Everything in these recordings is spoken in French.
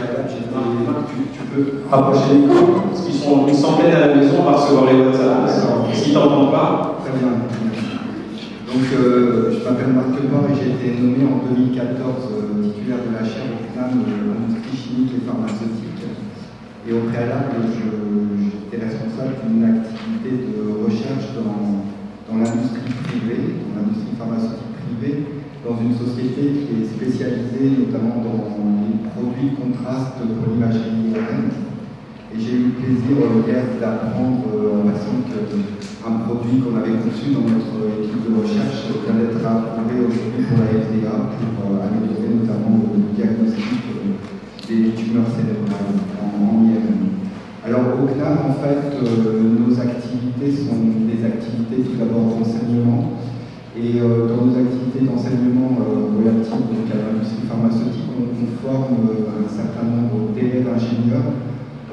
préalable, tu peux rapprocher les micros, parce qu'ils sont une centaine à la maison, on va recevoir les WhatsApp. S'ils ne t'entendent pas. Très bien. Donc, je m'appelle Marc Lebord et j'ai été nommé en 2014 titulaire de la chaire au CNAM industrie chimique et pharmaceutique. Et au préalable, j'étais responsable d'une activité de recherche dans l'industrie privée, dans l'industrie pharmaceutique privée, dans une société qui est spécialisée notamment dans les produits contrastes pour l'imagerie IRM. Et j'ai eu le plaisir hier d'apprendre en passant qu'un produit qu'on avait conçu dans notre équipe de recherche vient d'être approuvé aujourd'hui pour la FDA pour améliorer notamment le diagnostic des tumeurs cérébrales en IRM. Alors au CNAM, en fait, nos activités sont des activités tout d'abord d'enseignement. Et dans nos activités d'enseignement relatives à l'industrie pharmaceutique, on forme un certain nombre d'élèves ingénieurs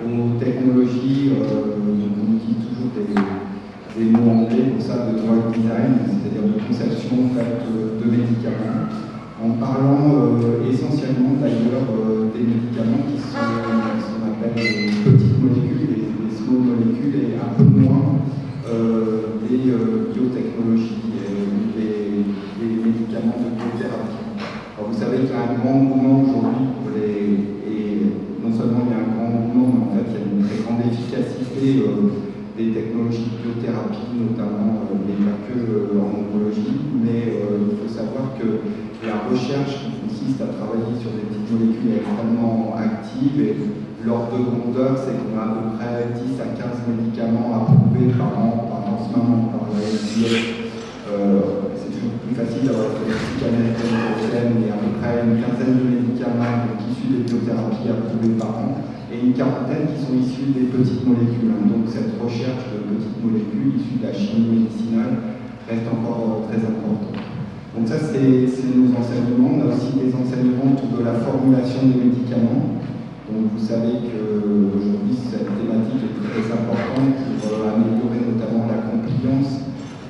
aux technologies, on utilise toujours des mots anglais pour ça, de drug design, c'est-à-dire de conception de médicaments, en parlant essentiellement d'ailleurs des médicaments qui sont ce qu'on appelle petites molécules, les small molécules, et un peu moins des biotechnologies, des médicaments de biothérapie. Alors vous savez qu'il y a un grand mouvement aujourd'hui pour non seulement il y a un grand mouvement, mais en fait il y a une très grande efficacité des technologies de biothérapie, notamment, mais pas que en oncologie, mais il faut savoir que la recherche qui consiste à travailler sur des petites molécules est extrêmement active, et l'ordre de grandeur, c'est qu'on a à peu près 10 à 15 médicaments approuvés par an, en ce moment par la FDA. C'est toujours plus facile d'avoir une statistique américaine européenne, mais à peu près une quinzaine de médicaments issus des biothérapies approuvés par an, et une quarantaine qui sont issus des petites molécules. Donc cette recherche de petites molécules issues de la chimie médicinale reste encore très importante. Donc ça, c'est nos enseignements. On a aussi des enseignements autour de la formulation des médicaments. Donc vous savez qu'aujourd'hui, cette thématique est très importante pour améliorer notamment la compliance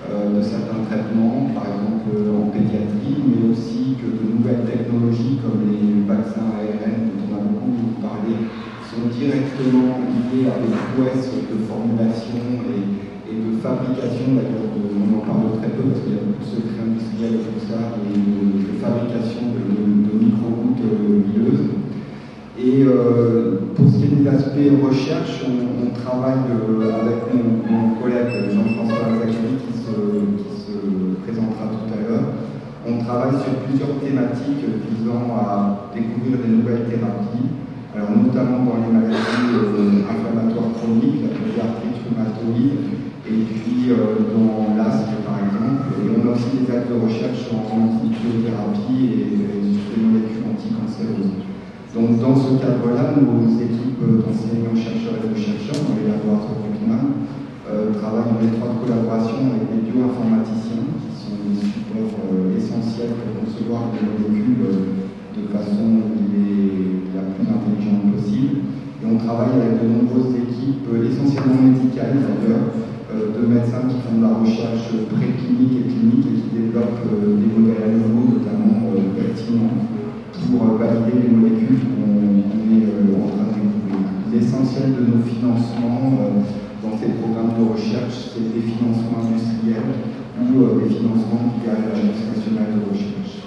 de certains traitements, par exemple en pédiatrie, mais aussi que de nouvelles technologies comme les vaccins ARN, dont on a beaucoup parlé, sont directement liés à des prouesses de formulation et de fabrication. D'ailleurs, on en parle très peu parce qu'il y a beaucoup de secrets industriels et tout ça, et de fabrication de micro-gouttes huileuses. Et pour ce qui est des aspects recherche, on travaille avec mon collègue Jean-François Zachary qui se présentera tout à l'heure. On travaille sur plusieurs thématiques visant à découvrir des nouvelles thérapies, alors notamment dans les maladies inflammatoires chroniques, la arthrite rhumatoïde, et puis dans l'asthme par exemple. Et on a aussi des actes de recherche en antibiothérapie et sur des molécules anticancéreuses. Donc dans ce cadre-là, nos équipes d'enseignants-chercheurs et de chercheurs dans les laboratoires du CNAM travaillent en étroite collaboration avec des bioinformaticiens qui sont des supports essentiels pour concevoir des molécules de façon la plus intelligente possible. Et on travaille avec de nombreuses équipes, essentiellement médicales d'ailleurs, de médecins qui font de la recherche préclinique et clinique et qui développent des modèles animaux, notamment pertinents, pour valider les molécules qu'on est en train de découvrir. L'essentiel de nos financements dans ces programmes de recherche, c'est des financements industriels ou des financements liés à l'Agence nationale de recherche.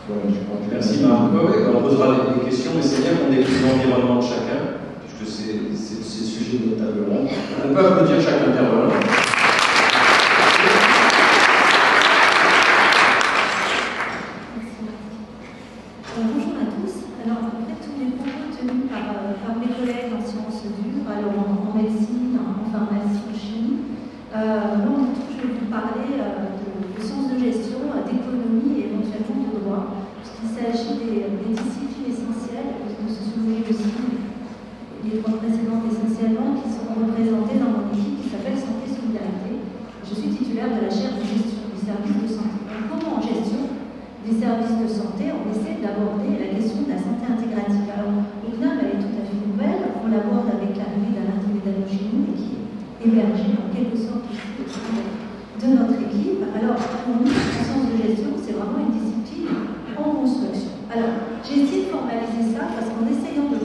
Voilà, je crois que merci Marc. Oui, on posera des questions, mais c'est bien qu'on ait plus l'environnement de chacun, puisque c'est le sujet de notre table ronde. On peut applaudir chaque intervenant. Bonjour à tous. Alors, après tous les propos tenus par mes collègues en sciences dures, alors en médecine, en pharmacie, en chimie, moi, je vais vous parler de sciences de gestion, d'économie et éventuellement de droit, puisqu'il s'agit des disciplines essentielles, que ce sont aussi les trois précédentes essentiellement, qui seront représentées dans mon équipe qui s'appelle Santé Solidarité. Je suis titulaire de la chaire de gestion du service de santé. Donc, comment en gestion des services de santé, on essaie d'aborder la question de la santé intégrative. Alors, le CNAM, elle est tout à fait nouvelle, on l'aborde avec l'arrivée d'Alain Toledano chez nous, et qui est émergé en quelque sorte de notre équipe. Alors, pour nous, en sciences de gestion, c'est vraiment une discipline en construction. Alors, j'ai essayé de formaliser ça parce qu'en essayant de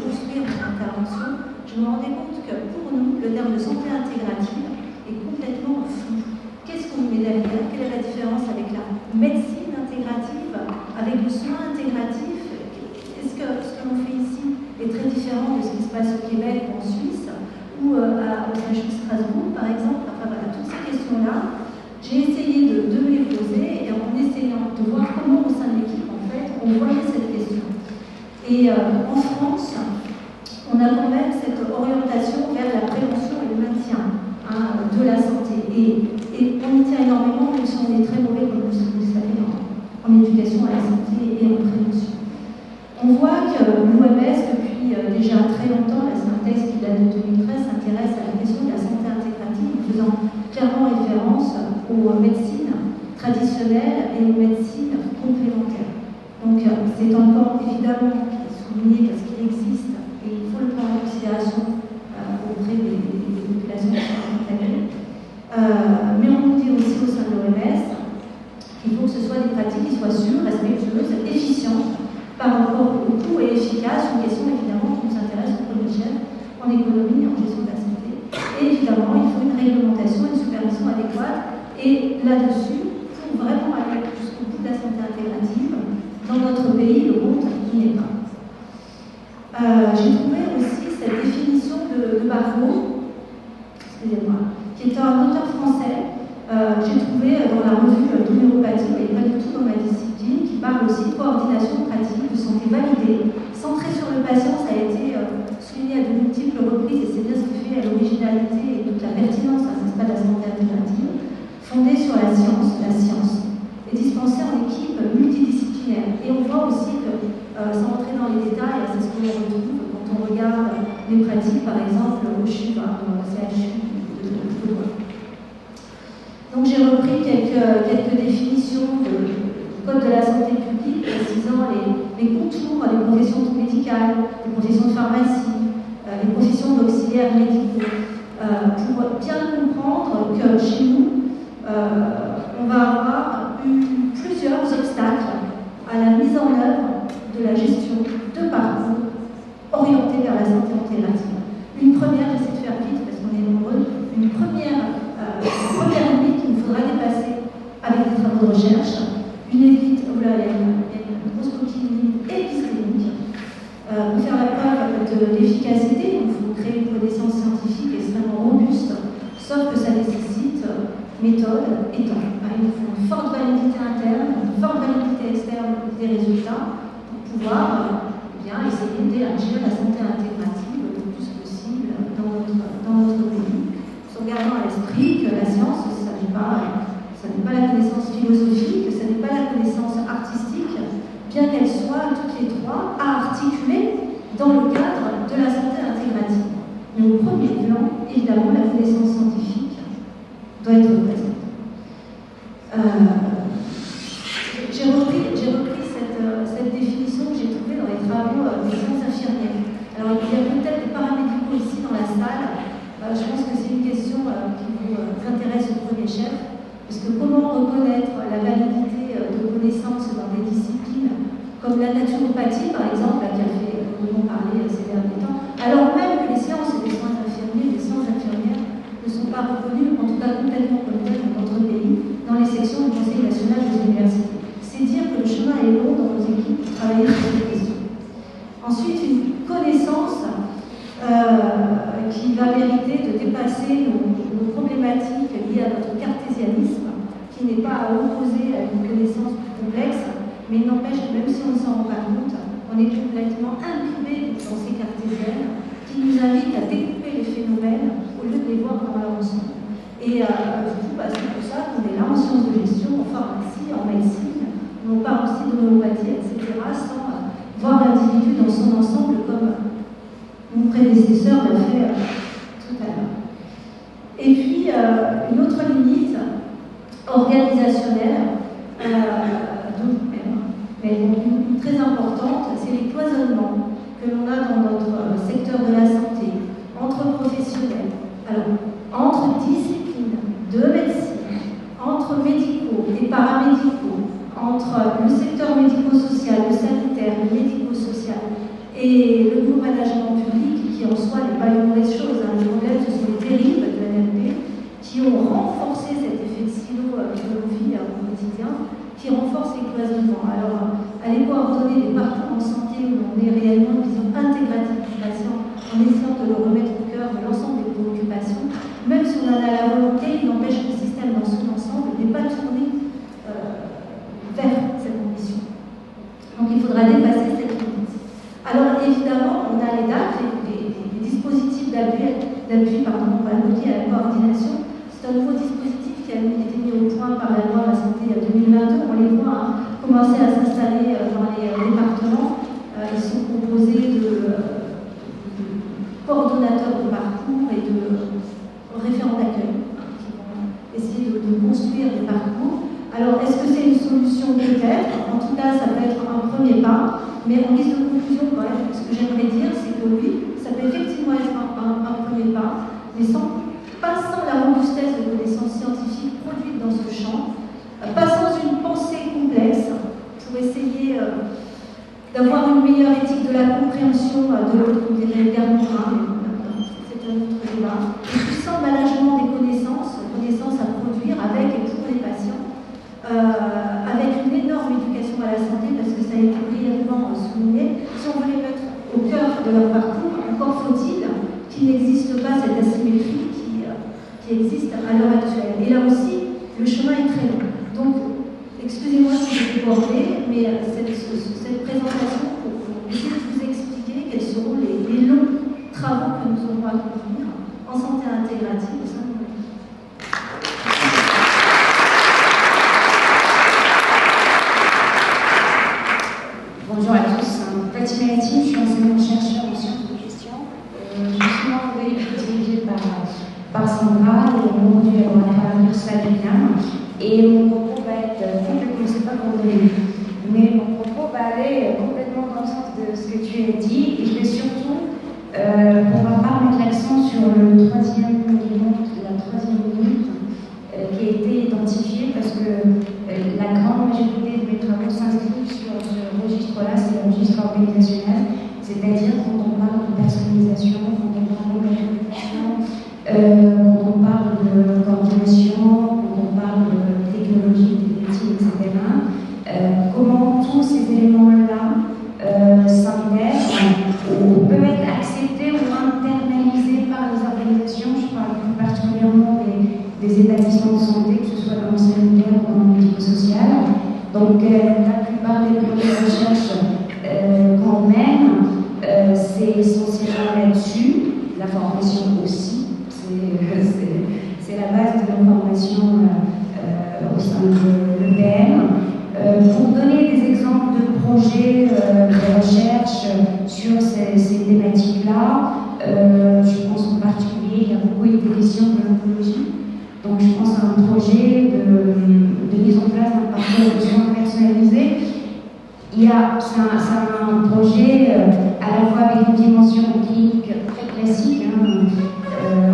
passe au Québec ou en Suisse, ou au CHU Strasbourg, par exemple. Enfin voilà, toutes ces questions-là, j'ai essayé de me les poser et en essayant de voir comment au sein de l'équipe, en fait, on voyait cette question. Et en France, on a quand même cette orientation vers la prévention et le maintien de la santé. Et on y tient énormément, même si on est très mauvais, comme vous le savez, en éducation à la santé et en prévention. On voit que l'OMS, depuis déjà très longtemps, c'est un texte qui date de 2013, s'intéresse à la question de la santé intégrative, en faisant clairement référence aux médecines traditionnelles et aux médecines complémentaires. Donc c'est encore évidemment souligné parce qu'il existe et il faut le prendre en considération auprès des populations qui sont accompagnées. Mais on nous dit aussi au sein de l'OMS qu'il faut que ce soit des pratiques qui soient sûres, respectueuses, efficientes par rapport au coût et efficace, une question évidemment qui nous intéresse au premier chef en économie et en gestion de la santé. Et évidemment, il faut une réglementation, une supervision adéquate. Et là-dessus, pour vraiment aller jusqu'au bout de la santé intégrative, dans notre pays, le compte n'y est pas. J'ai trouvé aussi cette définition de Barreau, excusez-moi, qui est un auteur français. J'ai trouvé dans la revue d'homéopathie, mais pas du tout dans ma discipline, qui parle aussi de coordination pratique, de santé validée, centrée sur le patient. Ça a été souligné à de multiples reprises et c'est bien ce qui fait l'originalité et toute la pertinence, n'est-ce pas, de la santé intégrative, fondée sur la science, et dispensée en équipe multidisciplinaire. Et on voit aussi que, sans entrer dans les détails, c'est ce qu'on retrouve quand on regarde les pratiques, par exemple, au CHU de Toulouse. Donc j'ai repris quelques définitions du Code de la santé publique, précisant les contours des professions médicales, des professions de pharmacie, les professions d'auxiliaires médicaux, pour bien comprendre que chez nous, on va avoir eu plusieurs obstacles à la mise en œuvre de la gestion de parcours orientés vers la santé intégrative. Une première, j'essaie de faire vite parce qu'on est nombreux, une première limite qu'il nous faudra dépasser avec des travaux de recherche, il y a une grosse coquille limite épistémique. Pour faire la preuve de l'efficacité, il faut créer une connaissance scientifique extrêmement robuste, sauf que ça nécessite méthode et temps. Il faut une forte validité interne, une forte validité externe des résultats pour pouvoir essayer d'élargir la santé intégrative le plus possible dans notre pays. En gardant à l'esprit que la science, ça n'est pas la connaissance philosophique, ce n'est pas la connaissance artistique, bien qu'elles soient toutes les trois à articuler dans le cadre de la santé intégrative. Mais au premier plan, évidemment, la connaissance scientifique doit être présente. J'ai repris cette définition que j'ai trouvée dans les travaux des sciences infirmières. Alors, il y a peut-être des paramédicaux ici dans la salle. Je pense que c'est une question qui vous intéresse au premier chef, parce que comment reconnaître la validité de connaissances dans des disciplines comme la naturopathie, par exemple, qui a fait beaucoup parler ces derniers temps, alors même que les sciences et les soins infirmiers, les sciences infirmières ne sont pas reconnues, en tout cas complètement comme telles dans notre pays, dans les sections du Conseil national des universités. C'est dire que le chemin est long dans nos équipes pour travailler sur ces questions. Ensuite, une connaissance qui va mériter de dépasser nos problématiques liées à notre cartésianisme, qui n'est pas à opposer à une connaissance plus complexe, mais il n'empêche que même si on ne s'en rend pas compte, on est complètement imbibé d'une pensée cartésienne qui nous invite à découper les phénomènes au lieu de les voir dans leur ensemble. Et du coup, c'est pour ça qu'on est là en sciences de gestion, en pharmacie, en médecine, on parle aussi d'homéopathie, etc., sans voir l'individu dans son ensemble comme mon prédécesseur l'a fait tout à l'heure. Et puis, une autre limite organisationnelle, mais une très importante, c'est les cloisonnements que l'on a dans notre secteur de la santé, entre professionnels, alors entre disciplines de médecine, entre médicaux et paramédicaux, entre le secteur médico-social, le sanitaire, le médico-social et le nouveau management public, qui en soi n'est pas une mauvaise chose. Le problème, ce sont les dérives de l'NLP qui ont renforcé cet effet de silo que l'on vit au quotidien, qui renforce les cloisonnements. Alors, aller coordonner des parcours en santé où on est réellement une vision intégrative du patient, en la volonté, il n'empêche que le système dans son ensemble n'est pas tourné vers cette ambition. Donc il faudra dépasser cette limite. Alors évidemment, on a les DAC, les dispositifs d'appui pour la coordination. C'est un nouveau dispositif qui a été mis au point par la loi La Santé 2022. On les voit commencer à s'installer dans les départements. Ils sont composés de coordonnateurs de parcours et de référents d'accueil qui vont essayer de construire des parcours. Alors, est-ce que c'est une solution? Peut-être. En tout cas, ça peut être un premier pas. Mais en guise de conclusion, quand même, ce que j'aimerais dire, c'est que oui, ça peut effectivement être un premier pas, mais pas sans la robustesse de connaissances scientifiques produites dans ce champ, pas sans une pensée complexe pour essayer d'avoir une meilleure éthique de la compréhension de l'autre, on dirait également, c'est un autre débat, et puis sans management des connaissances à produire avec et pour les patients, avec une énorme éducation à la santé, parce que ça a été brièvement souligné. Si on veut les mettre au cœur de leur parcours, encore faut-il qu'il n'existe pas cette asymétrie qui existe à l'heure actuelle. Et là aussi, le chemin est très long. Donc, excusez-moi si je vais déborder, mais cette présentation pour essayer de vous expliquer quels seront les longs travaux que nous aurons à accomplir en santé intégrative au sein de notre vie. Bonjour à tous, Fatima Yatim, je suis enseignante-chercheur en sciences de gestion. Justement, vous avez été dirigée par Sandra et mon module laboratoire à l'Université de Milan. Et mon propos va être complètement, je ne sais pas comment vous l'avez vu, mais mon propos va aller complètement dans le sens de ce que tu as dit. Et je vais surtout, pour ma part, mettre l'accent sur le troisième élément, la troisième minute qui a été identifiée parce que la grande majorité de mes travaux s'inscrivent sur ce registre-là, c'est le registre organisationnel, c'est-à-dire quand on parle de personnalisation, quand on parle de communication, quand on parle de coordination, quand on parle de technologie, des métiers, etc. Comment tous ces éléments-là s'intègrent ou peuvent être acceptés ou internalisés par les organisations. Je parle plus particulièrement des établissements de santé, que ce soit dans le sanitaire ou dans le médico-social. Donc la plupart des projets de recherche qu'on mène, c'est essentiellement là-dessus, la formation aussi, c'est la base de la formation au sein de l'EPM. Pour donner des exemples de projets de recherche sur ces thématiques-là, je pense en particulier, il y a beaucoup été question de l'oncologie. Donc je pense à un projet de mise en place d'un parcours de soins personnalisé. C'est un projet à la fois avec une dimension clinique très classique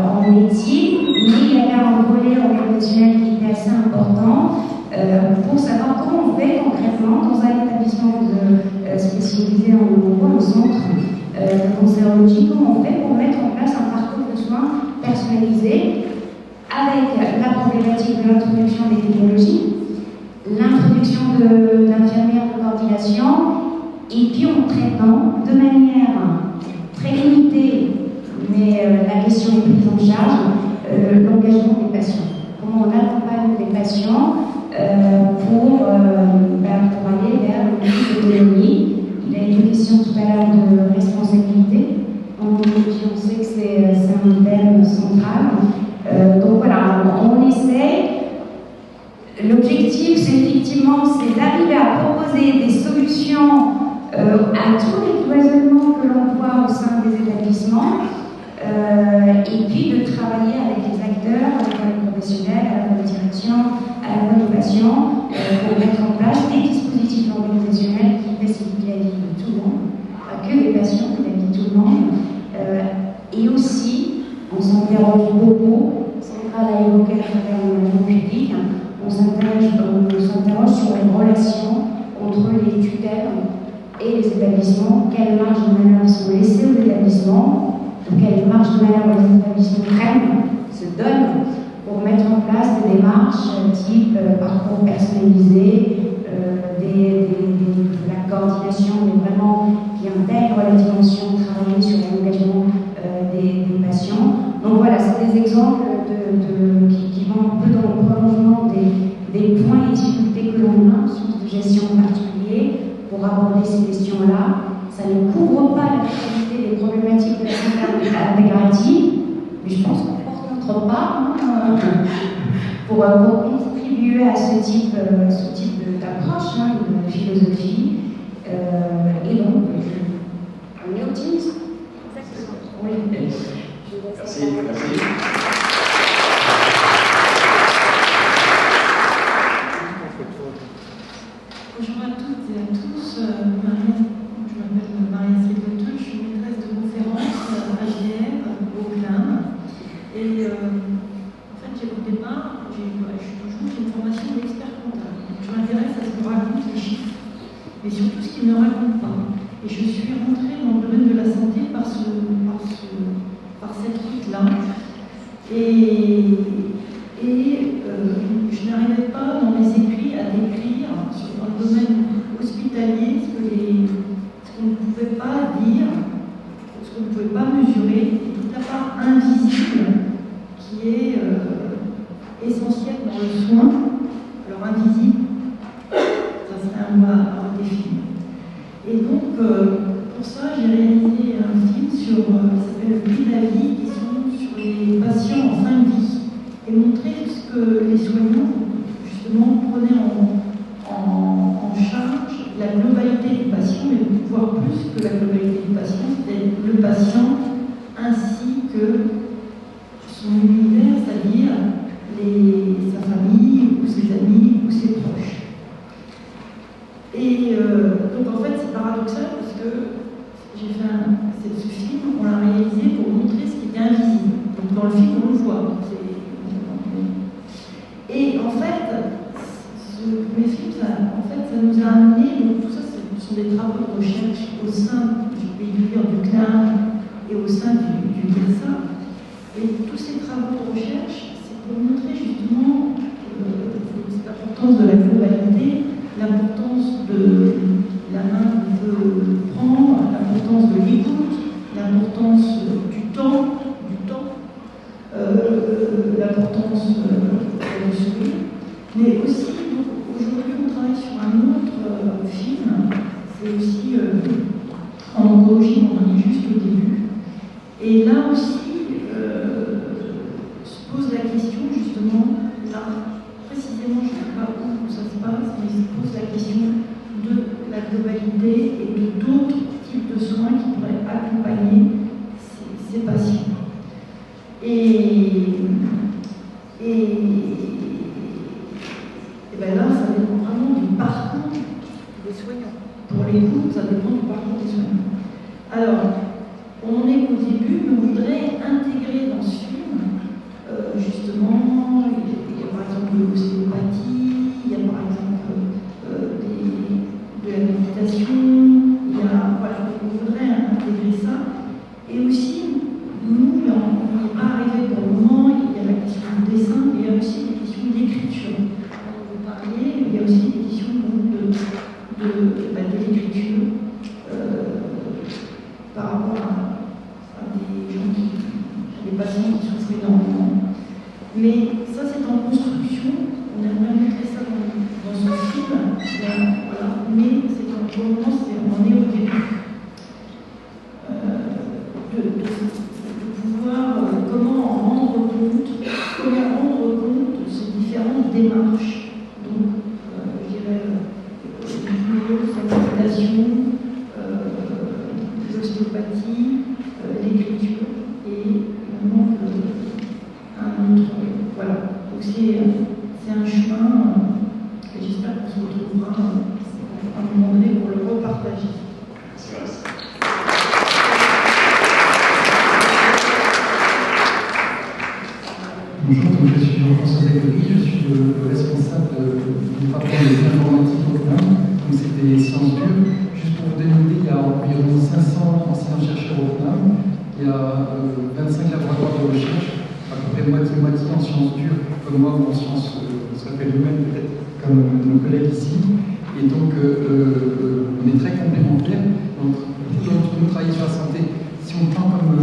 en médecine, mais il y avait un volet organisationnel qui était assez important pour savoir comment on fait concrètement dans un établissement spécialisé en centre de cancérologie, comment on fait pour mettre en place un parcours de soins personnalisé avec la problématique de l'introduction des technologies, l'introduction d'infirmières de coordination, et puis en traitant de manière très limitée, mais la question est prise en charge, l'engagement des patients. Comment on accompagne les patients pour aller vers l'autonomie. Il a été question tout à l'heure de responsabilité. En oncologie, on sait que c'est un thème central. Donc voilà, on essaie. L'objectif, c'est effectivement d'arriver à proposer des solutions à tous les cloisonnements que l'on voit au sein des établissements, et puis de travailler avec les acteurs, avec les professionnels, avec la direction, avec les patients, pour mettre en place des dispositifs organisationnels qui facilitent la vie de tout le monde, pas que des patients, mais la vie de tout le monde. Et aussi, on s'interroge beaucoup, Sandra l'a évoqué à travers le public, on s'interroge sur les relations entre les tutelles et les établissements, quelle marge de manœuvre sont laissées aux établissements, quelle marge de manœuvre les établissements se donnent pour mettre en place des démarches type parcours personnalisé, de la coordination, mais vraiment qui intègre la dimension de travailler sur l'engagement des patients. Donc voilà, c'est des exemples problématique de la santé intégrative, mais je pense qu'on porte notre part pour contribuer à ce type d'approche, de philosophie. Et donc, on est optimiste. Exactement. Oui. Merci. Bonjour à toutes et à tous. Je m'appelle Maria-Céline, je suis maîtresse de conférence à JR, au CNAM. Et en fait, au départ, je suis toujours une formation d'expert comptable. Je m'intéresse à ce qu'on raconte les chiffres, mais surtout ce qu'ils ne racontent pas. Et je suis rentrée dans le domaine de la santé par cette route-là. Et je n'arrivais pas dans mes écrits à décrire dans le domaine hospitalier ce qu'on ne pouvait pas dire, ce qu'on ne pouvait pas mesurer, et toute la part invisible qui est essentielle dans le soin. Alors invisible, ça serait un mot à définir. Et donc, pour ça, j'ai réalisé un film qui s'appelle Le prix de la vie, qui sont sur les patients en fin de vie, et montrer ce que les soignants, justement, prenaient en charge la globalité du patient, mais voire plus que la globalité du patient, c'est le patient ainsi que son univers, c'est-à-dire sa famille, ou ses amis, ou ses proches. Et donc en fait c'est paradoxal parce que j'ai fait ce film, on l'a réalisé pour montrer ce qui était invisible. Donc dans le film on le voit. Et en fait, mes films, ça nous a amené, donc tout ça ce sont des travaux de recherche au sein du pays du CNAM et au sein du DIRSA. Et tous ces travaux de recherche, c'est pour montrer justement l'importance de la globalité, l'importance de la main qu'on peut prendre, l'importance de l'écoute, l'importance du temps, l'importance du sourire. Mais aussi, aujourd'hui, on travaille sur un autre film, c'est aussi en oncologie, on en est juste au début. Et là aussi, se pose la question, justement, là, précisément, je ne sais pas où ça se passe, mais se pose la question de la globalité et de d'autres types de soins qui pourraient accompagner ces patients. Et bien là, ça dépend vraiment du parcours des soignants. Pour l'écoute, ça dépend du parcours des soignants. Alors, on est qu'au début, mais on voudrait intégrer dans ce film, justement, il y a par exemple de l'ostéopathie, il y a par exemple de la méditation, on voudrait intégrer ça. Et aussi, nous, on n'est pas arrivé pour le moment, il y a la question du dessin, mais il y a aussi des questions d'écriture. On veut parler, il y a aussi des questions de l'écriture par rapport à des gens des patients qui souffrent énormément. Mais ça, c'est en construction. On aimerait montrer ça dans ce film. Voilà. Mais pour le moment, on est au début. De pouvoir comment rendre compte de ces différentes démarches. Donc, je dirais, la méditation, l'ostéopathie, l'écriture et vraiment un autre. Voilà. Donc, c'est un chemin et j'espère qu'on se retrouvera à un moment donné pour le repartager. Merci. Bonjour, je suis Jean-François Zagori, je suis le responsable du département de l'informatique au CNAM, donc c'est des sciences dures. Juste pour vous donner une idée, il y a environ 500 enseignants-chercheurs au CNAM, il y a 25 laboratoires de recherche, à peu près moitié-moitié en sciences dures, comme moi, ou en sciences, ça s'appelle humaines peut-être, comme nos collègues ici. Et donc, on est très complémentaires. Donc, nous travaillons sur la santé. Si on prend comme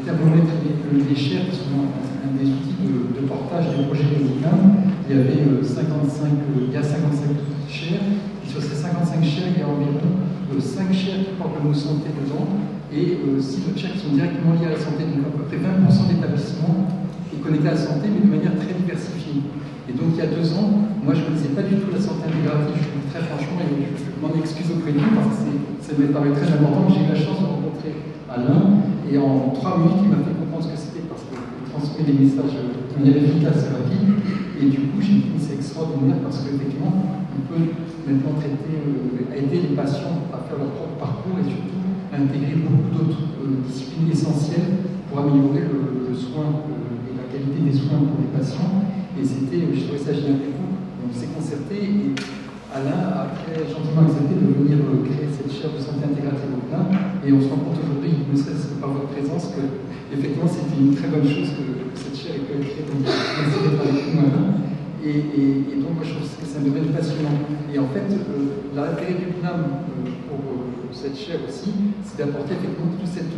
thermomètre les chairs, qui sont un des outils de portage des projets médicaux, il y avait 55 chairs, et sur ces 55 chairs, il y a environ 5 chairs qui portent le mot santé dedans, et aussi d'autres chaires qui sont directement liées à la santé. Donc à peu près 20% d'établissements est connecté à la santé, mais de manière très diversifiée. Et donc il y a 2 ans, moi je ne connaissais pas du tout la santé intégrative, je vous dis très franchement, et je m'en excuse auprès de vous parce que ça me paraît très important. J'ai eu la chance de rencontrer Alain, et en 3 minutes il m'a fait comprendre ce que c'était parce qu'il transmet des messages de manière efficace et rapide. Et du coup, j'ai dit que c'est extraordinaire parce qu'effectivement, on peut maintenant aider les patients à faire leur propre parcours et surtout intégrer beaucoup d'autres disciplines essentielles pour améliorer le soin et la qualité des soins pour les patients. Et je trouvais ça génial. On s'est concerté et Alain a gentiment accepté de venir créer cette chaire de santé intégrative au CNAM. Et on se rend compte aujourd'hui, ne serait-ce que par votre présence, que effectivement c'était une très bonne chose que cette chaire ait pu être créée. Donc merci d'être avec nous maintenant. Et donc moi je trouve que c'est un domaine passionnant. Et en fait, l'intérêt du CNAM pour cette chaire aussi, c'est d'apporter effectivement toute cette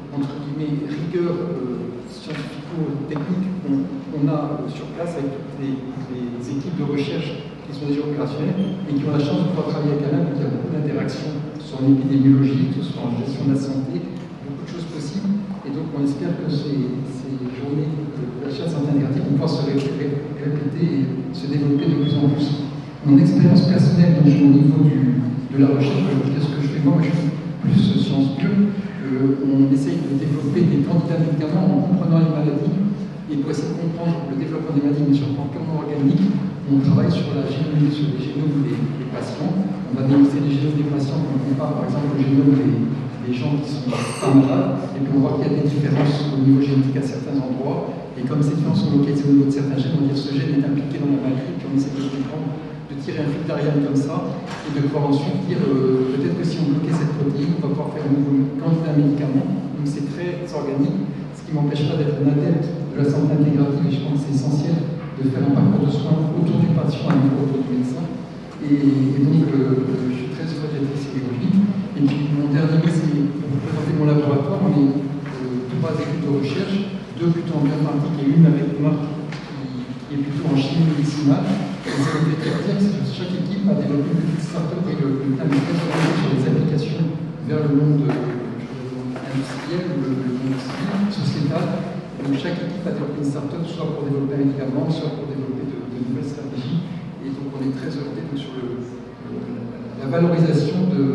entre guillemets rigueur scientifico-technique qu'on a sur place avec toutes les équipes de recherche qui sont déjà opérationnelles et qui ont la chance de pouvoir travailler avec Alain. Donc il y a beaucoup d'interactions sur l'épidémiologie, que ce soit en gestion de la santé, beaucoup de choses possibles. Et donc on espère que ces journées de la chaire de santé intégrative vont pouvoir se répéter et se développer de plus en plus. Mon expérience personnelle, donc au niveau de la recherche, je vais vous dire ce que je fais moi, je suis plus sciences pures. On essaye de développer des candidats de médicaments en comprenant les maladies. Et pour essayer de comprendre le développement des maladies, mais sur le plan purement organique, on travaille sur la génomique, sur les génomes des patients. On va démontrer les génomes des patients, on compare par exemple le génome des gens qui sont pas malades, et puis on voit qu'il y a des différences au niveau génétique à certains endroits. Et comme ces différences sont localisées au niveau de certains gènes, on dit que ce gène est impliqué dans la maladie, et puis on essaie de comprendre, de tirer un fil d'Ariane comme ça, et de pouvoir ensuite dire peut-être que si on bloquait cette protéine, on va pouvoir faire un nouveau candidat médicament. Donc c'est très organique, ce qui ne m'empêche pas d'être un adepte de la santé intégrative, et je pense que c'est essentiel de faire un parcours de soins autour du patient et autour du médecin. Et donc je suis très heureux d'être ici aujourd'hui. Et puis mon dernier mot, c'est pour vous présenter mon laboratoire. On est 3 équipes de recherche, 2 plutôt en bioinformatique et une avec Marc qui est plutôt en chimie médicinale. Et ça me fait très plaisir parce que chaque équipe a développé une petite start-up et le thème est très orienté sur les applications vers le monde industriel ou le monde civil, sociétal. Donc chaque équipe a développé une start-up soit pour développer un médicament, soit pour développer de nouvelles stratégies. Et donc on est très orienté sur la valorisation et le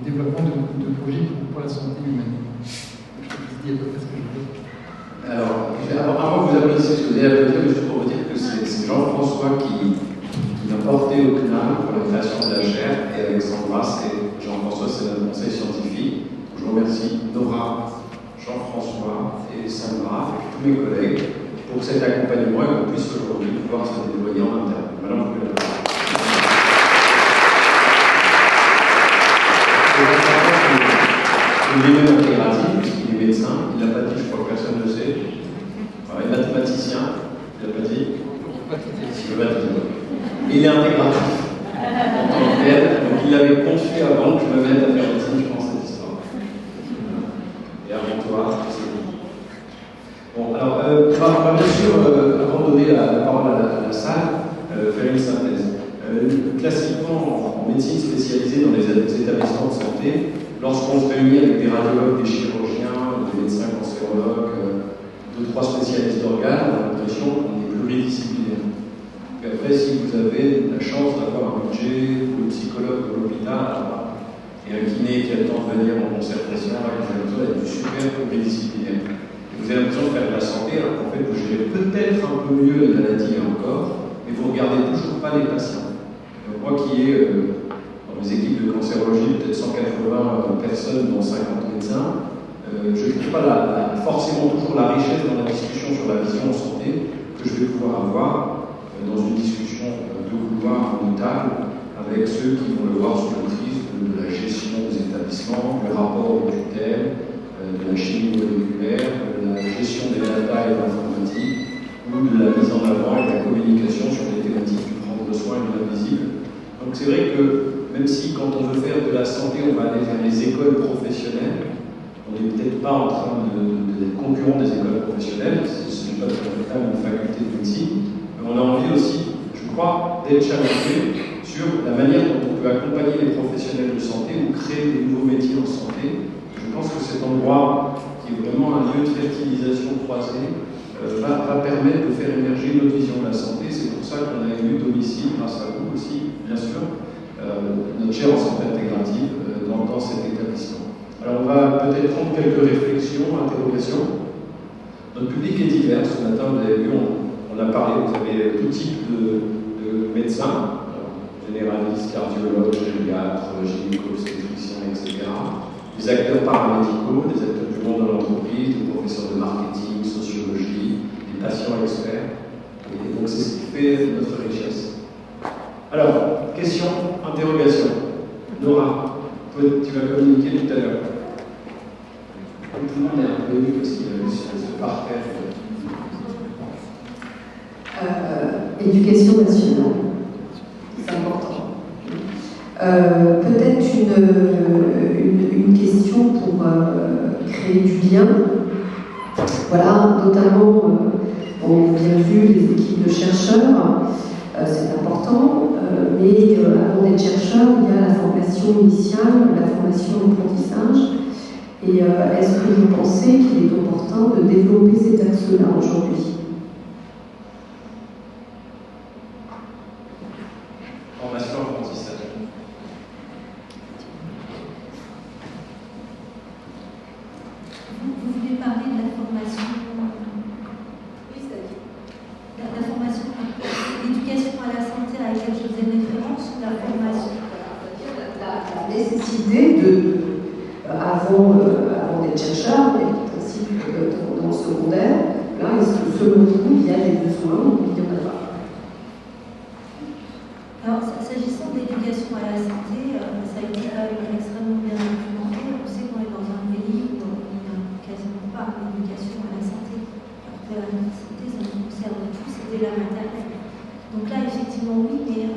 développement de projets pour la santé humaine. Je te dis à peu près ce que je veux. Alors, avant que vous applaudissiez ce que vous avez applaudi, juste pour vous dire que c'est Jean-François qui m'a porté au CNAM pour la création de la chaire, et Alexandra, c'est Jean-François, c'est notre conseil scientifique. Je vous remercie Nora, Jean-François et Sandra, et tous mes collègues, pour cet accompagnement et qu'on puisse aujourd'hui pouvoir se déployer en interne. Maintenant, vous pouvez l'applaudir. Il est même intégratif, puisqu'il est médecin, il ne l'a pas dit, je crois que personne ne le sait. Il est mathématicien, il ne l'a pas dit. Il l'a pas dit. Il est intégratif en tant que tel, donc il l'avait conçu avant que je me mette à faire médecine, je pense, cette histoire. Et avant toi, c'est bon. Bon, alors, on va bien sûr, avant de donner la parole à la salle, faire une synthèse. Classiquement, en médecine spécialisée dans les établissements de santé, lorsqu'on se réunit avec des radiologues, des chirurgiens, des médecins cancérologues, 2-3 spécialistes d'organes, on a l'impression qu'on est pluridisciplinaire. Puis après, si vous avez la chance d'avoir un budget pour le psychologue de l'hôpital et un kiné qui a le temps de venir en concertation, vous avez besoin d'être super pluridisciplinaire. Et vous avez besoin de faire de la santé, alors qu'en fait, vous gérez peut-être un peu mieux la maladie encore, mais vous ne regardez toujours pas les patients. Moi qui ai dans mes équipes de cancérologie peut-être 180 personnes, dont 50 médecins, je ne trouve pas forcément toujours la richesse dans la discussion sur la vision en santé que je vais pouvoir avoir dans une discussion de couloir ou de table avec ceux qui vont le voir sur le prisme de la gestion des établissements, du rapport aux tutelles, de la chimie moléculaire, de la gestion des data et de l'informatique, ou de la mise en avant et de la communication sur les thématiques du prendre soin et de l'invisible. Donc c'est vrai que même si quand on veut faire de la santé, on va aller vers les écoles professionnelles, on n'est peut-être pas en train d'être concurrent des écoles professionnelles, ce n'est pas tout à fait une faculté de médecine, mais on a envie aussi, je crois, d'être challengé sur la manière dont on peut accompagner les professionnels de santé ou créer des nouveaux métiers en santé. Je je pense que cet endroit, qui est vraiment un lieu de fertilisation croisée, va permettre de faire émerger notre vision de la santé. C'est pour ça qu'on a élu domicile, grâce à vous aussi, bien sûr, notre chaire en santé intégrative dans cet établissement. Alors on va peut-être prendre quelques réflexions, interrogations. Notre public est divers. Ce matin, vous avez vu, on a parlé, vous avez tout type de médecins, généralistes, cardiologues, gériatres, gynéco-obstétriciens, etc. Des acteurs paramédicaux, des acteurs du monde de l'entreprise, des professeurs de marketing, sociologie, des patients experts. Et donc c'est ce qui fait notre richesse. Alors, question, interrogation. Nora, toi, tu vas communiquer tout à l'heure. Tout le monde est un peu ému parce qu'il a vu ce parterre. Éducation nationale, c'est important. Peut-être une question pour créer du lien. Voilà, notamment, on a bien vu les équipes de chercheurs, c'est important, mais avant d'être chercheur, il y a la formation initiale, la formation d'apprentissage. Et est-ce que vous pensez qu'il est opportun de développer cet axe-là aujourd'hui ? Formation apprentissage. Vous voulez parler de la formation? Oui, c'est-à-dire la formation, l'éducation à la santé à laquelle je faisais référence, la formation. La nécessité de, avant d'être chercheur, mais en principe dans le secondaire, là, est-ce que selon vous, il y a des besoins ou il n'y en a pas? Alors, s'agissant de l'éducation à la santé, ça a été extrêmement bien documenté. On sait qu'on est dans un pays où il n'y a quasiment pas d'éducation à la santé. Alors que la santé, ça nous concerne tous, c'était la maternelle. Donc là, effectivement, oui, mais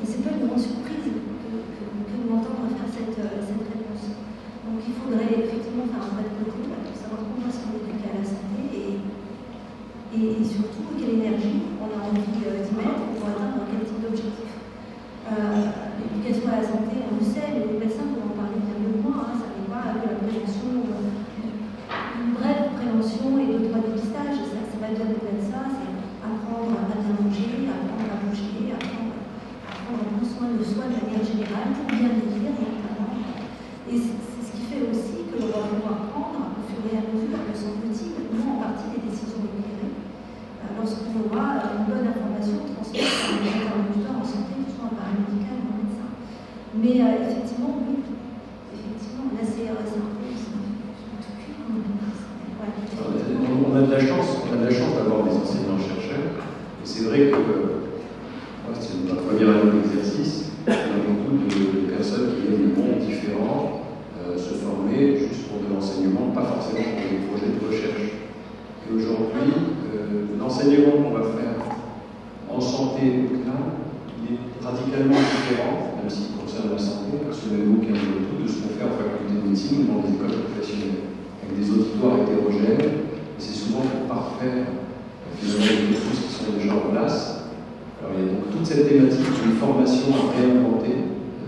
c'est pas une grande surprise que de m'entendre faire cette réponse. Donc il faudrait effectivement faire un pas de côté pour savoir comment est-ce qu'on éduque à la santé et surtout quelle énergie on a envie d'y mettre pour atteindre quel type d'objectif. L'éducation à la santé, on le sait, les médecins peuvent en parler bien mieux que moi, ça n'est pas que la prévention, une brève prévention et deux, trois dépistages, ça va bien au-delà de ça, c'est apprendre à bien manger, apprendre à bouger, apprendre à prendre soin de soi de manière générale pour bien vieillir notamment. Et c'est ce qui fait aussi que l'on va pouvoir prendre au fur et à mesure, me semble-t-il, en partie des décisions éclairées, lorsqu'on aura une bonne information transmise par un interlocuteur en santé, que ce soit un paramédical ou un médecin. Mais effectivement, oui, effectivement, là c'est un peu tout cuit, comme on dit. On a de la chance d'avoir des enseignants-chercheurs, et c'est vrai que moi, c'est ma première année d'exercice, il y a beaucoup de personnes qui viennent de mondes différents se former juste pour de l'enseignement, pas forcément pour des projets de recherche. Et aujourd'hui, l'enseignement qu'on va faire en santé, là, il est radicalement différent, même s'il concerne la santé, personnellement, de ce qu'on fait en faculté de médecine ou dans les écoles professionnelles, avec des auditoires hétérogènes. Et c'est souvent pour parfaire finalement les ressources qui sont déjà en place. Alors il y a donc toute cette thématique d'une formation à réinventer,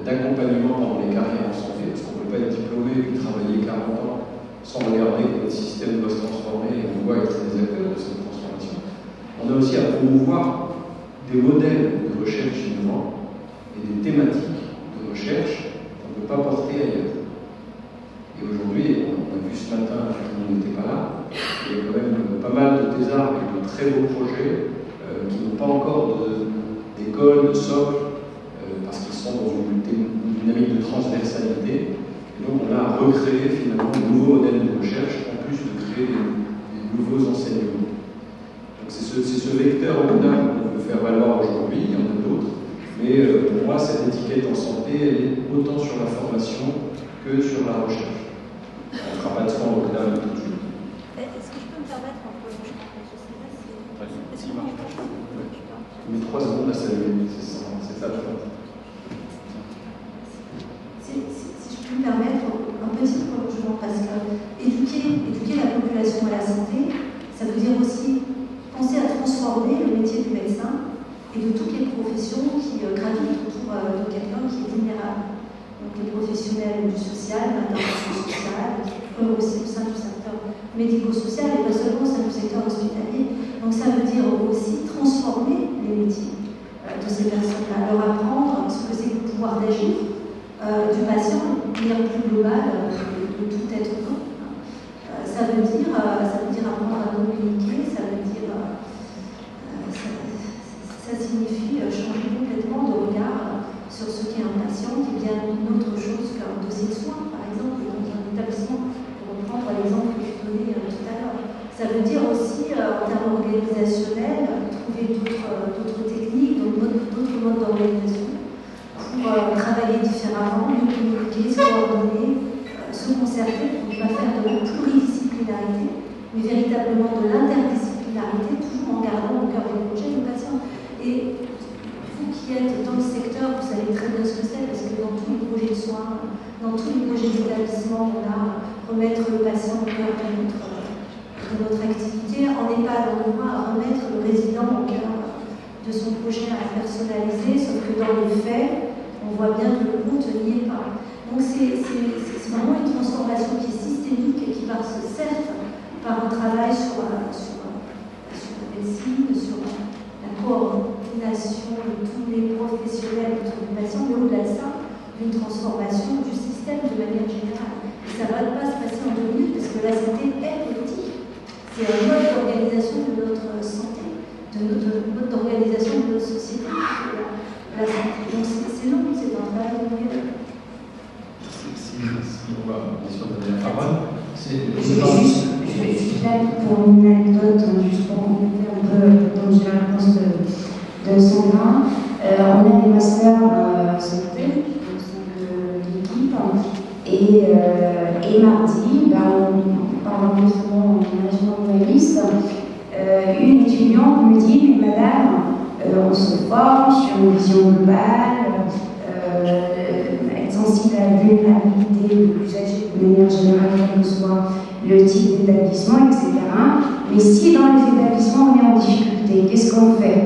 d'accompagnement pendant les carrières en santé, parce qu'on ne peut pas être diplômé et puis travailler 40 ans sans regarder que notre système doit se transformer, et on doit être des acteurs de cette transformation. On a aussi à promouvoir des modèles de recherche innovants et des thématiques de recherche qu'on ne peut pas porter ailleurs. Et aujourd'hui, on a vu ce matin, tout le monde n'était pas là, il y a quand même pas mal de thésards avec de très beaux projets qui n'ont pas encore d'école, de socle, parce qu'ils sont dans une dynamique de transversalité. Et donc on a à recréer finalement de nouveaux modèles de recherche, en plus de créer des nouveaux enseignements. Donc c'est ce vecteur modal qu'on peut faire valoir aujourd'hui, il y en a d'autres, mais pour moi cette étiquette en santé, elle est autant sur la formation que sur la recherche. On ne fera pas de soin au-delà de tout de suite. Est-ce que je peux me permettre un peu, je sais pas si... Est-ce que Mais 3 secondes à saluer, c'est ça le fait. Si je peux me permettre un petit prolongement, parce que éduquer la population à la santé, ça veut dire aussi penser à transformer le métier du médecin et de toutes les professions qui gravitent autour de quelqu'un qui est vulnérable. Donc les professionnels du social, l'intervention sociale, aussi au sein du secteur médico-social et pas seulement au sein du secteur hospitalier. Donc ça veut dire aussi transformer les métiers de ces personnes-là, leur apprendre ce que c'est que le pouvoir d'agir du patient, de manière plus globale de tout être humain. Ça veut dire apprendre à communiquer, ça veut dire ça signifie changer complètement de regard sur ce qu'est un patient, qui est bien une autre chose qu'un dossier de soins, par exemple, dans un établissement, pour reprendre l'exemple que je donnais tout à l'heure. Ça veut dire aussi, en termes organisationnels, trouver d'autres techniques, d'autres modes d'organisation, pour travailler différemment, mieux communiquer, se coordonner, se concerter pour ne pas faire de la pluridisciplinarité, mais véritablement de l'interdisciplinarité, toujours en gardant au cœur des projets le patient. Et vous qui êtes dans le secteur, vous savez très bien ce que c'est, parce que dans tous les projets de soins, dans tous les projets d'établissement, on a remettre le patient au cœur de notre activité. En EHPAD, on doit remettre le résident au cœur de son projet à personnaliser, sauf que dans les faits, on voit bien que le compte n'y est pas. Donc c'est vraiment une transformation qui est systémique et qui passe certes par un travail sur la médecine, sur la coordination de tous les professionnels autour du patient, mais au-delà de ça, une transformation du système de manière générale. Et ça ne va pas se passer en 2 minutes parce que la santé est politique. C'est un mode d'organisation de notre santé, de notre mode d'organisation de notre société. La santé. Donc c'est long, c'est un travail de longue haleine. Si on va bien sûr donner la parole, Je vais juste là pour une anecdote, juste pour compléter un peu donc j'ai la réponse de Sandra. On a des masters santé au sein de l'équipe et mardi, on parle justement en management humaniste, une étudiante me dit mais madame, on se forme sur une vision globale, être sensible à la vulnérabilité de l'usager de manière générale, quel que soit le type d'établissement, etc. Mais si dans les établissements on est en difficulté, qu'est-ce qu'on fait?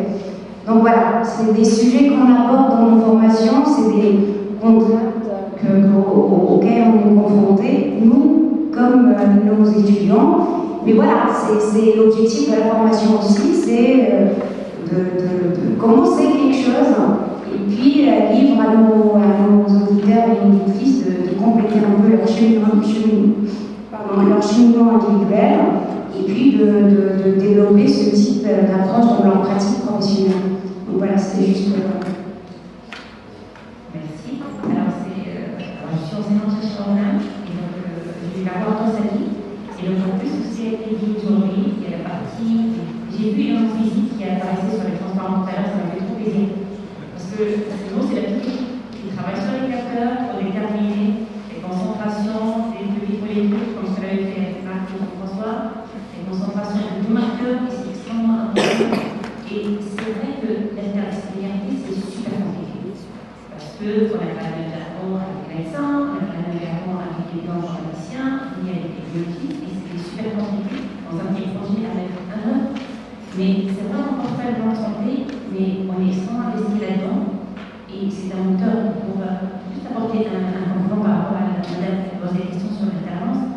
Donc voilà, c'est des sujets qu'on aborde dans nos formations, c'est des contraintes auxquelles on est confronté, nous, comme nos étudiants. Mais voilà, c'est l'objectif de la formation aussi, c'est de commencer quelque chose et puis livre à nos auditeurs et auditrices de compléter un peu leur cheminement individuel et puis de développer ce type d'approche dans leur pratique professionnelle. Donc voilà, c'était juste pour... Merci. Alors, je suis enseignante-chercheur en âme, et donc j'ai eu la voix dans sa vie. Et donc en plus, aussi a été dit aujourd'hui, il y a la partie. J'ai vu une visite qui apparaissait sur les transports tout à l'heure, ça m'a fait trop plaisir. Parce que nous, c'est la petite équipe qui travaille sur les capteurs pour déterminer les concentrations, les devis molécules, comme ce l'avait fait Marc et François, les concentrations de 2 marqueurs, et c'est extrêmement important. Et c'est vrai que l'interdisciplinarité, c'est super compliqué. Parce qu'on a pas le même jargon avec les médecins, on a pas le même jargon avec les pharmaciens, ni avec les biologistes, et c'est super compliqué dans un petit projet à mettre en œuvre. Mais c'est vraiment parfois dans la santé, mais on est extrêmement investi là-dedans, et c'est un moteur pour juste apporter un complément par rapport à la madame qui pose des questions sur l'alternance.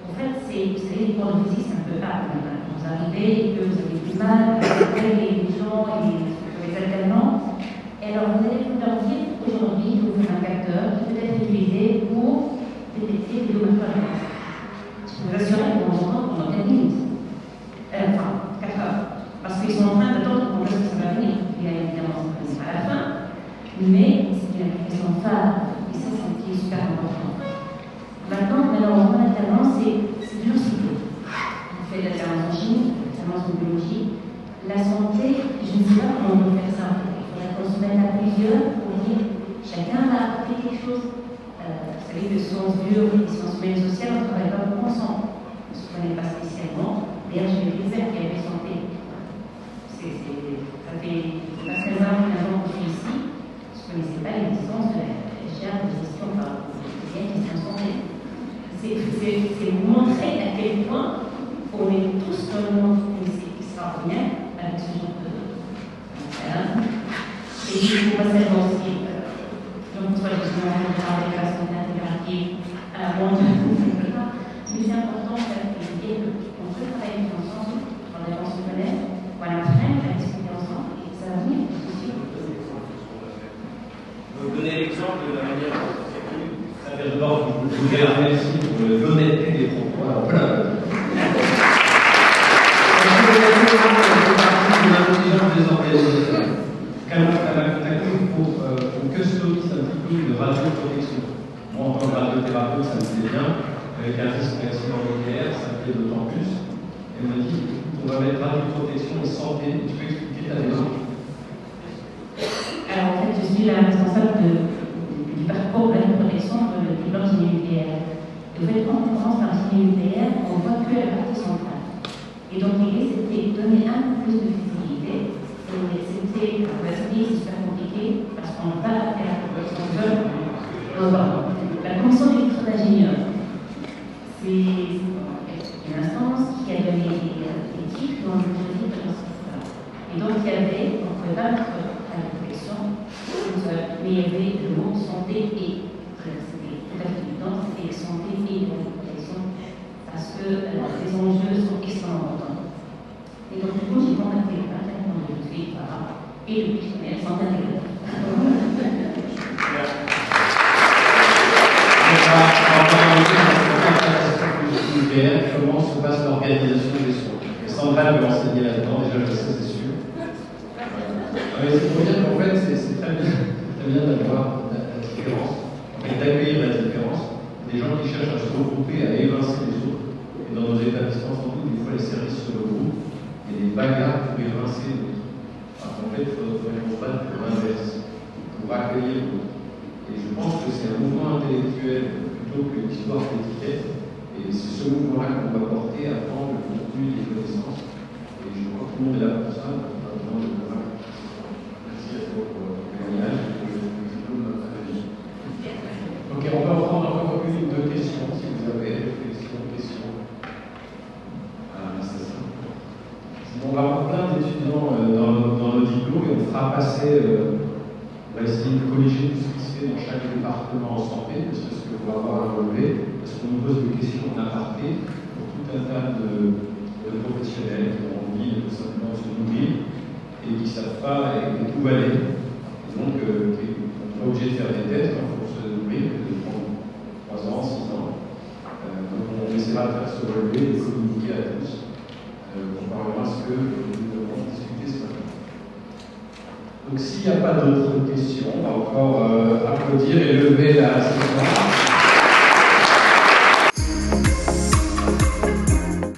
En fait, vous savez, les cours de physique, c'est un peu pas. Vous arrivez et que vous avez du mal à intégrer les gens et les alternants. Et alors, vous allez leur dire aujourd'hui, vous faites un capteur qui peut être utilisé pour détecter les biomarqueurs. Je peux vous assurer qu'on va entendre pendant 4 minutes. Enfin, 4 heures. Parce qu'ils sont en train d'attendre pour que ça va venir. Bien évidemment, ça ne pas à la fin. Mais c'est une application phare. Et ça, c'est ce qui est super important. Maintenant, malheureusement, l'alternance, c'est dur cycle. On fait de l'alternance en chimie, l'alternance en biologie. La santé, je ne sais pas comment on peut faire ça. Il faudrait qu'on se mette à plusieurs pour dire chacun va apporter quelque chose. Vous savez que sciences dures et sciences humaines et sociales, on ne travaille pas beaucoup ensemble. On ne se connaît pas spécialement. D'ailleurs, j'ai des réserves qui avaient santé. Ça fait pas 16 ans, 15 ans que je suis ici. Je ne connaissais pas l'existence de la chaire de gestion par les qui sont santé. C'est vous montrer à quel point on est tous dans le monde extraordinaire avec ce genre de. Et je vous passe aussi. Donc, soit je suis en train de parler de la santé intégrative à la monde, mais radiothérapeute, ça me plaît bien. Avec un risque d'accident nucléaire, ça me plaît d'autant plus. Elle m'a dit, on va mettre radioprotection et santé. Tu peux expliquer ta démarche? Alors en fait, je suis la responsable du parcours de la protection du bloc nucléaire. Et en fait, quand on commence par le nucléaire, on voit que la partie centrale. Et donc l'idée, c'était de donner un peu plus de visibilité. Et c'était, on va se dire, c'est super compliqué, parce qu'on va faire la protection la commission des titres d'ingénieur. C'est une instance qui a donné des titres dans le juridique de l'institut. Et donc il y avait, on ne pouvait pas mettre à la protection, mais il y avait le mot santé et. C'était tout à fait évident, c'était santé et la protection, parce que les enjeux sont extrêmement importants. Et donc du coup, j'ai contacté le partenaire de l'UTFI et le questionnaire santé intégrative. Comment se passe l'organisation des soins. Sandra peut enseigner là-dedans, déjà je sais, c'est sûr. Mais c'est pour dire qu'en fait, c'est très bien d'avoir la différence, en fait, d'accueillir la différence, des gens qui cherchent à se regrouper, à évincer les autres. Et dans nos établissements, sans doute, des fois les services se regroupent, et des bagarres pour évincer l'autre. Alors qu'en fait, il faudrait qu'on se batte pour l'inverse, pour accueillir l'autre. Et je pense que c'est un mouvement intellectuel plutôt qu'une histoire d'étiquette. Et c'est ce mouvement-là qu'on va porter à prendre le contenu des connaissances. Et je crois que tout le monde est là pour ça, on a besoin de convaincre. Merci à toi pour le témoignage. Ok, on va prendre encore une ou deux questions, si vous avez des questions. Ah, c'est ça. On va avoir plein d'étudiants dans nos diplômes et on fera passer, on va essayer de colléger tout ce qui se fait dans chaque département en santé, parce que ce qu'on va avoir à relever. Parce qu'on nous pose des questions en aparté pour tout un tas de professionnels qui ont envie de simplement se nourrir et qui ne savent pas et où aller. Et donc, on n'est pas obligé de faire des tests pour se nourrir, de prendre 3 ans, 6 ans. Donc, on essaiera de faire se relever et de communiquer à tous. On parlera ce que nous devons discuter ce matin. Donc, s'il n'y a pas d'autres questions, on va encore applaudir et lever la séance.